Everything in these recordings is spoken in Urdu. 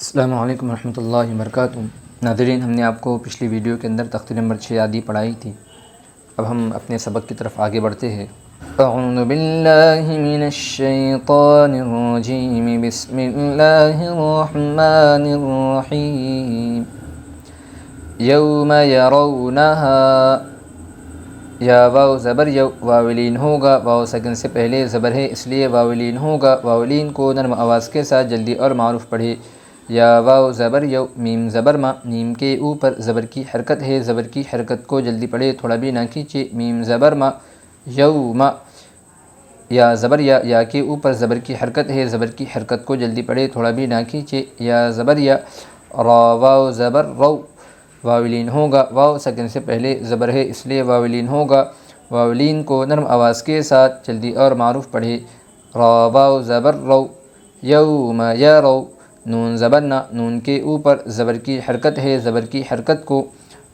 السلام علیکم ورحمۃ اللہ وبرکاتہ۔ ناظرین، ہم نے آپ کو پچھلی ویڈیو کے اندر تختی نمبر 6 عادی پڑھائی تھی۔ اب ہم اپنے سبق کی طرف آگے بڑھتے ہیں۔ اعوذ باللہ من الشیطان الرجیم، بسم اللہ الرحمن الرحیم۔ یوم یرونہا، یا واو زبر یو، واولین ہوگا، واو سکن سے پہلے زبر ہے اس لیے واولین ہوگا۔ واولین کو نرم آواز کے ساتھ جلدی اور معروف پڑھے۔ یا واو زبر یو، میم زبر ما، میم کے اوپر زبر کی حرکت ہے، زبر کی حرکت کو جلدی پڑھے، تھوڑا بھی نہ کھینچے۔ میم زبر ما، یوم۔ یا زبر یا، یا کے اوپر زبر کی حرکت ہے، زبر کی حرکت کو جلدی پڑھے، تھوڑا بھی نہ کھینچے۔ یا زبر یا، را واو زبر رو، واولین ہوگا، واو سکن سے پہلے زبر ہے اس لیے واولین ہوگا۔ واولین کو نرم آواز کے ساتھ جلدی اور معروف پڑھے۔ را واو زبر رو، یوم یرو، نون زبر نا، نون کے اوپر زبر کی حرکت ہے، زبر کی حرکت کو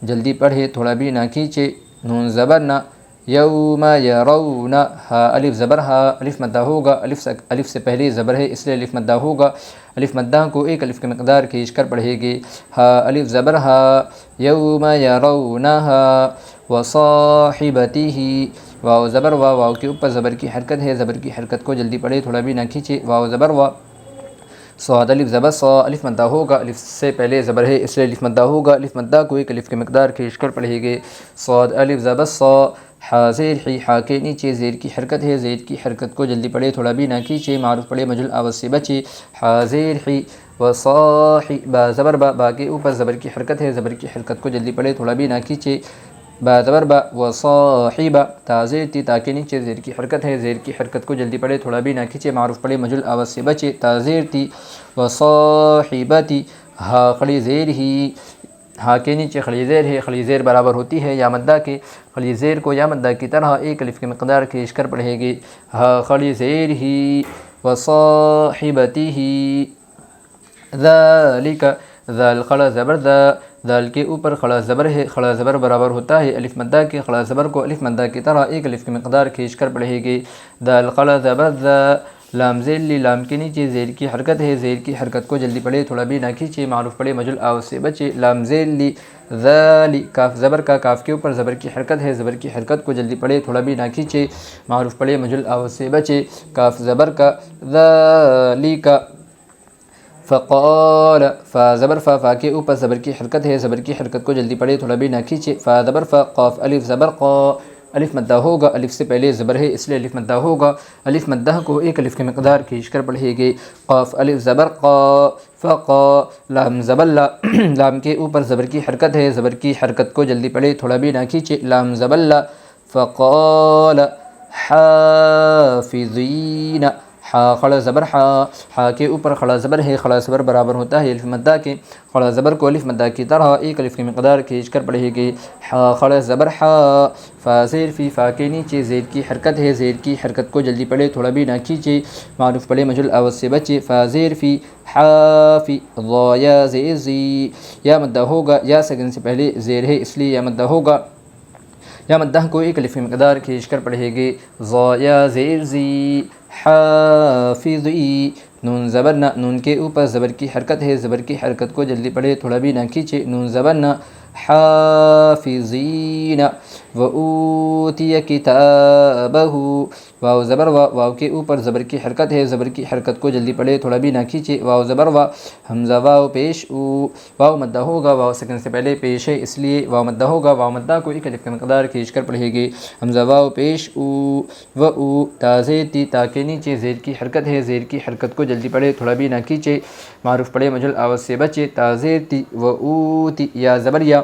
جلدی پڑھے، تھوڑا بھی نہ کھینچے۔ نون زبر نا، یوم یرون، ہا الف زبر ہا، الف مدہ ہوگا، الف سے پہلے زبر ہے اس لیے الف مدہ ہوگا۔ الف مدہ کو ایک الف کے مقدار کھینچ کر پڑھے گے۔ ہا الف زبر ہا، یوم یرونہا، وصاحبتہ، واو زبر وا، واو کے اوپر زبر کی حرکت ہے، زبر کی حرکت کو جلدی پڑھے، تھوڑا بھی نہ کھینچے۔ واو زبر وا، صاد الف زبر صا، الف مدہ ہوگا، الف سے پہلے زبر ہے اس لیے الف مدہ ہوگا، الف مدہ کو ایک الف کے مقدار کھینچ کر پڑھے گے۔ صاد الف زبر صا، حا زیر حی، حا کے نیچے زیر کی حرکت ہے، زیر کی حرکت کو جلدی پڑھے، تھوڑا بھی نہ کھینچے، معروف پڑھے، مجھول آواز سے بچے۔ حا زیر حی، وصاحب، با زبر با، با کے اوپر زبر کی حرکت ہے، زبر کی حرکت کو جلدی پڑھے، تھوڑا بھی نہ کھینچے۔ با زبر با، وصاحب، تا زیر تی، تا کے نیچے زیر کی حرکت ہے، زیر کی حرکت کو جلدی پڑھے، تھوڑا بھی نہ کھینچے، معروف پڑھے، مجھول آواز سے بچے۔ تا زیر تی، وصاحبتی، ہا خڑی زیر ہی، ہا کے نیچے خڑی زیر ہے، خڑی زیر برابر ہوتی ہے یا مدہ کے، خڑی زیر کو یا مدہ کی طرح ایک الف کے مقدار کھینچ کر پڑھے گے۔ ہا خڑی زیر ہی، وصاحبتہ، ذالک، ذال خڑا زبر دا، ذال کے اوپر خڑا زبر ہے، خڑا زبر برابر ہوتا ہے الف مدہ کے، خڑا زبر کو الف مدہ کی طرح ایک الف کے مقدار کھینچ کر پڑھے گے۔ ذال خڑا زبر ذا، لام زیر لی، لام کے نیچے زیر کی حرکت ہے، زیر کی حرکت کو جلدی پڑھے، تھوڑا بھی نہ کھینچے، معروف پڑھے، مجھول آواز سے بچے۔ لام زیر لی، ذالی، کاف زبر کا، کاف کے اوپر زبر کی حرکت ہے، زبر کی حرکت کو جلدی پڑھے، تھوڑا بھی نہ کھینچے، معروف پڑھے، مجھول آواز سے بچے۔ کاف زبر کا، ذالک، فقال، فا زبر فا، فا کے اوپر زبر کی حرکت ہے، زبر کی حرکت کو جلدی پڑھے، تھوڑا بھی نہ کھینچے۔ فا زبر فا، قاف الف زبر قا، الف مدہ ہوگا، الف سے پہلے زبر ہے اس لیے الف مدہ ہوگا، الف مدہ کو ایک الف کے مقدار کھینچ کر پڑھے گے۔ قاف الف زبر قا، فقا، لام زبر لا، لام کے اوپر زبر کی حرکت ہے، زبر کی حرکت کو جلدی پڑھے، تھوڑا بھی نہ کھینچے۔ لام زبر لا، فقال حافظین، حا خڑا زبر حا، حا کے اوپر خڑا زبر ہے، خڑا زبر برابر ہوتا ہے الف مدہ کے، خڑا زبر کو الف مدہ کی طرح ایک الف کی مقدار کھینچ کر پڑھے گے۔ حا خڑا زبر حا، فا زیر فی، فا کے نیچے زیر کی حرکت ہے، زیر کی حرکت کو جلدی پڑھے، تھوڑا بھی نہ کھینچے، معروف پڑھے، مجھول آواز سے بچے۔ فا زیر فی، حافی، ضا یا زیر زی، یا مدہ ہوگا، یا سکن سے پہلے زیر ہے اس لیے یا مدہ ہوگا، یا مدہ کو ایک الف کی مقدار کھینچ کر پڑھے گے۔ ضا یا زیر زی، حافظی، نون زبر نا، نون کے اوپر زبر کی حرکت ہے، زبر کی حرکت کو جلدی پڑھے، تھوڑا بھی نہ کھینچے۔ نون زبر نا، حافظین، وأوتی کتابہ، واو زبر وا، واو کے اوپر زبر کی حرکت ہے، زبر کی حرکت کو جلدی پڑھے، تھوڑا بھی نہ کھینچے۔ واو زبر وا، حمزہ واو پیش او، واو مدہ ہوگا، واو سکن سے پہلے پیش ہے اس لیے واو مدہ ہوگا، واو مدہ کو ایک الف کا مقدار کھینچ کر پڑھے گے۔ حمزہ واو پیش او، و او، تا زیر تی، تا کے نیچے زیر کی حرکت ہے، زیر کی حرکت کو جلدی پڑھے، تھوڑا بھی نہ کھینچے، معروف پڑھے، مجھول آواز سے بچے۔ تا زیر تی، و اوتی، یا زبر یا،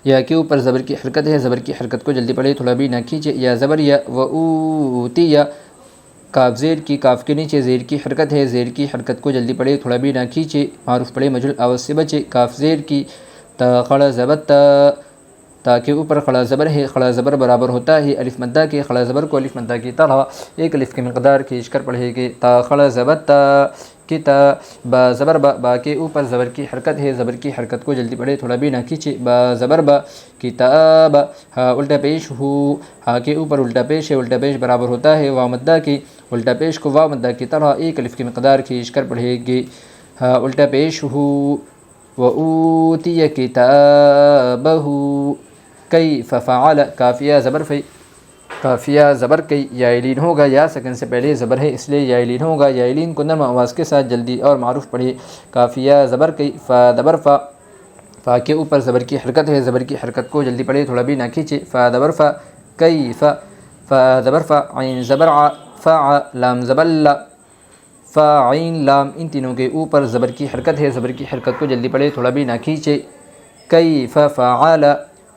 یا کے اوپر زبر کی حرکت ہے، زبر کی حرکت کو جلدی پڑھے، تھوڑا بھی نہ کھینچے۔ یا زبر یا، و اوتی یا، کاف زیر کی، کاف کے نیچے زیر کی حرکت ہے، زیر کی حرکت کو جلدی پڑھے، تھوڑا بھی نہ کھینچے، معروف پڑھے، مجھول آواز سے بچے۔ کاف زیر کی، تا خڑا زبر تا، تا کے اوپر خڑا زبر ہے، خڑا زبر برابر ہوتا ہے الف مدہ کے، خڑا زبر کو الف مدہ کی طرح ایک الف کی مقدار کھینچ کر پڑھے گے۔ تا خڑا زبر تا، کتا، با زبر با، با کے اوپر زبر کی حرکت ہے، زبر کی حرکت کو جلدی پڑھے، تھوڑا بھی نہ کھینچے۔ با زبر با، کتاب، ہا الٹا پیش ہو، ہا کے اوپر الٹا پیش ہے، الٹا پیش برابر ہوتا ہے واو مدہ کے، الٹا پیش کو واو مدہ کی طرح ایک الف کی مقدار کھینچ کر پڑھے گے۔ ہا الٹا پیش ہو، وَأُوتِيَ كِتَابَهُ كَيْفَ فَعَلَ کافیہ زبر فی، کافیہ زبر کئی یائلین ہوگا، یا سکن سے پہلے زبر ہے اس لیے یائلین ہوگا، یائلین کو نرم آواز کے ساتھ جلدی اور معروف پڑھیے۔ کافیہ زبر کئی، فا دبر فا، فا کے اوپر زبر کی حرکت ہے، زبر کی حرکت کو جلدی پڑھیے، تھوڑا بھی نہ کھینچے۔ فا دبر فا، کیف، فا دبر فا، عین زبر ع، فا لام زبر لا، فا عین لام، ان تینوں کے اوپر زبر کی حرکت ہے، زبر کی حرکت کو جلدی پڑھیے، تھوڑا بھی نہ کھینچے۔ کیف فعل،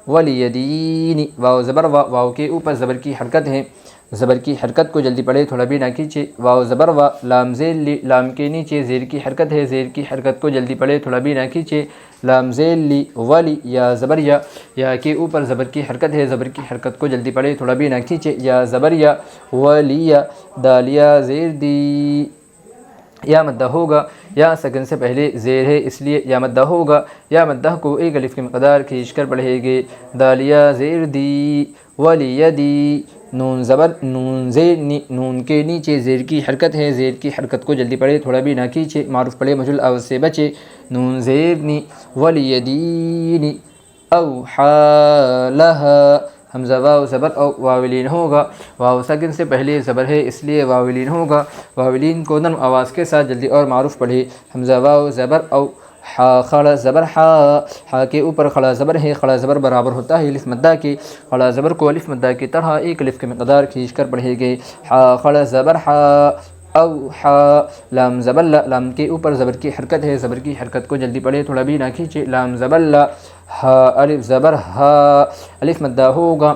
والیدین، واو زبر وا، واو کے اوپر زبر کی حرکت ہے، زبر کی حرکت کو جلدی پڑھے، تھوڑا بھی نہ کھینچے۔ واو زبر وا، لام زیر لی، لام کے نیچے زیر کی حرکت ہے، زیر کی حرکت کو جلدی پڑھے، تھوڑا بھی نہ کھینچے۔ لام زیر لی، ولی، یا زبر یا، یا کے اوپر زبر کی حرکت ہے، زبر کی حرکت کو جلدی پڑھے، تھوڑا بھی نہ کھینچے۔ یا زبر یا، ولی، دالیا زیر دی، یا مدہ ہوگا، یا سکن سے پہلے زیر ہے اس لیے یا مدہ ہوگا، یا مدہ کو ایک الف کی مقدار کھینچ کر پڑھے گے۔ دالیا زیر دی، ولیدی، نون زبر، نون زیر نی، نون کے نیچے زیر کی حرکت ہے، زیر کی حرکت کو جلدی پڑھے، تھوڑا بھی نہ کھینچے، معروف پڑھے، مجھول آواز سے بچے۔ نون زیر نی، ولیدین، اوحا لہا، حمزہ واو زبر او، واولین ہوگا، واو ساکن سے پہلے زبر ہے اس لیے واولین ہوگا، واولین کو نرم آواز کے ساتھ جلدی اور معروف پڑھے۔ حمزہ واو زبر او، حا خڑا زبر حا، حا کے اوپر خڑا زبر ہے، خڑا زبر برابر ہوتا ہے الف مدہ کے، خڑا زبر کو الف مدہ کی طرح ایک الف کی مقدار کھینچ کر پڑھے گے۔ حا خڑا زبر حا، اوحا، لام زبر لا، لام کے اوپر زبر کی حرکت ہے، زبر کی حرکت کو جلدی پڑھے، تھوڑا بھی نہ کھینچے۔ لام زبر لا، ہا الف زبر ہا، الف مدہ ہوگا،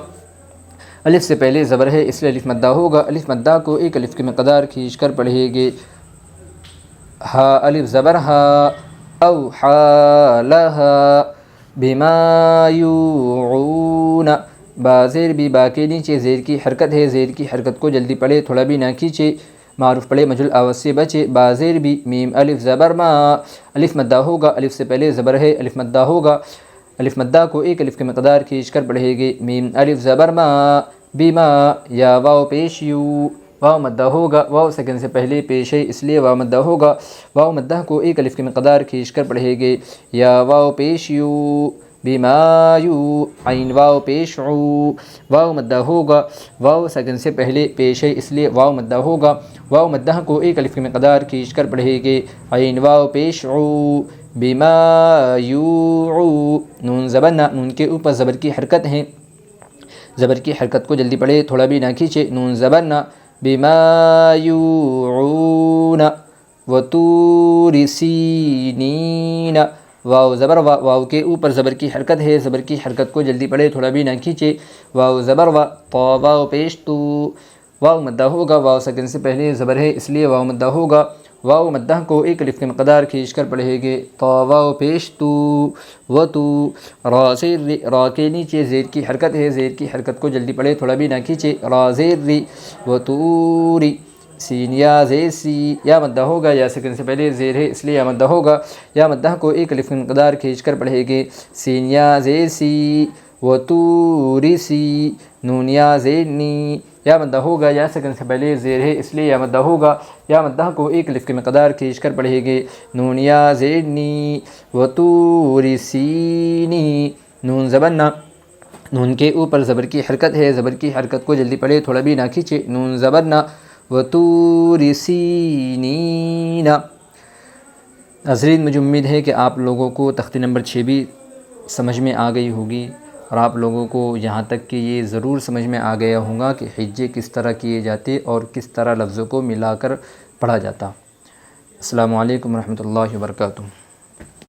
الف سے پہلے زبر ہے اس لیے الف مدہ ہوگا، الف مدہ کو ایک الف کی مقدار کھینچ کر پڑھے گے۔ ہا الف زبر ہا، اوحا لہا، بما یوعون، با زیر بھی، با کے نیچے زیر کی حرکت ہے، زیر کی حرکت کو جلدی پڑھے، تھوڑا بھی نہ کھینچے، معروف پڑھے، مجھول آواز سے بچے۔ با زیر بھی، میم الف زبر ما، الف مدہ ہوگا، الف سے پہلے زبر ہے، الف مدہ ہوگا، الف مدہ کو ایک الف کی مقدار کھینچ کر پڑھے گے۔ میم الف زبر ما، بما، یا واو پیش یو، واو مدہ ہوگا، واو سکن سے پہلے پیش ہے اس لیے واو مدہ ہوگا، واو مدہ کو ایک الف کی مقدار کھینچ کر پڑھے گے۔ یا واو پیش یو، بما یو، عین واو پیش عو، واو مدہ ہوگا، واو سکن سے پہلے پیش ہے اس لیے واو مدہ ہوگا، واو مدہ کو ایک الف کی مقدار کھینچ کر پڑھے گے۔ عین واو پیش عو، بما یوعو، نون زبر نا، نون کے اوپر زبر کی حرکت ہے، زبر کی حرکت کو جلدی پڑھے، تھوڑا بھی نہ کھینچے۔ نون زبر نا، بما یوعون، وطور سینین، واو زبر وا، واو کے اوپر زبر کی حرکت ہے، زبر کی حرکت کو جلدی پڑھے، تھوڑا بھی نہ کھینچے۔ واو زبر وا، طا واو پیش تو، واو مدہ ہوگا، واو سکن سے پہلے زبر ہے اس لیے واو مدہ ہوگا، واو مدہ کو ایک الف کی مقدار کھینچ کر پڑھے گے۔ طا واو پیش تو، وتو، را زیر ری، را کے نیچے زیر کی حرکت ہے، زیر کی حرکت کو جلدی پڑھے، تھوڑا بھی نہ کھینچے۔ را زیر ری، وتوری، سین یا زیر سی، یا مدہ ہوگا، یا سکن سے پہلے زیر ہے اس لیے یا مدہ ہوگا، یا مدہ کو ایک الف کی مقدار کھینچ کر پڑھے گے۔ سین یا زیر سی، وطوری سی، نون یا زیر نی، یا مدہ ہوگا، یا سکن سے پہلے زیر ہے اس لیے یا مدہ ہوگا، یا مدہ کو ایک الف کی مقدار کھینچ کر پڑھے گے۔ نون یا زیر نی، وطوری سینی، نون زبر نا، نون کے اوپر زبر کی حرکت ہے، زبر کی حرکت کو جلدی پڑھے، تھوڑا بھی نہ کھینچے۔ نون زبر نا، وطور سینین۔ ناظرین، مجھے امید ہے کہ آپ لوگوں کو تختی نمبر 6 بھی سمجھ میں آ گئی ہوگی، اور آپ لوگوں کو یہاں تک کہ یہ ضرور سمجھ میں آ گیا ہوگا کہ ہجے کس طرح کیے جاتے اور کس طرح لفظوں کو ملا کر پڑھا جاتا۔ السلام علیکم ورحمۃ اللہ وبرکاتہ۔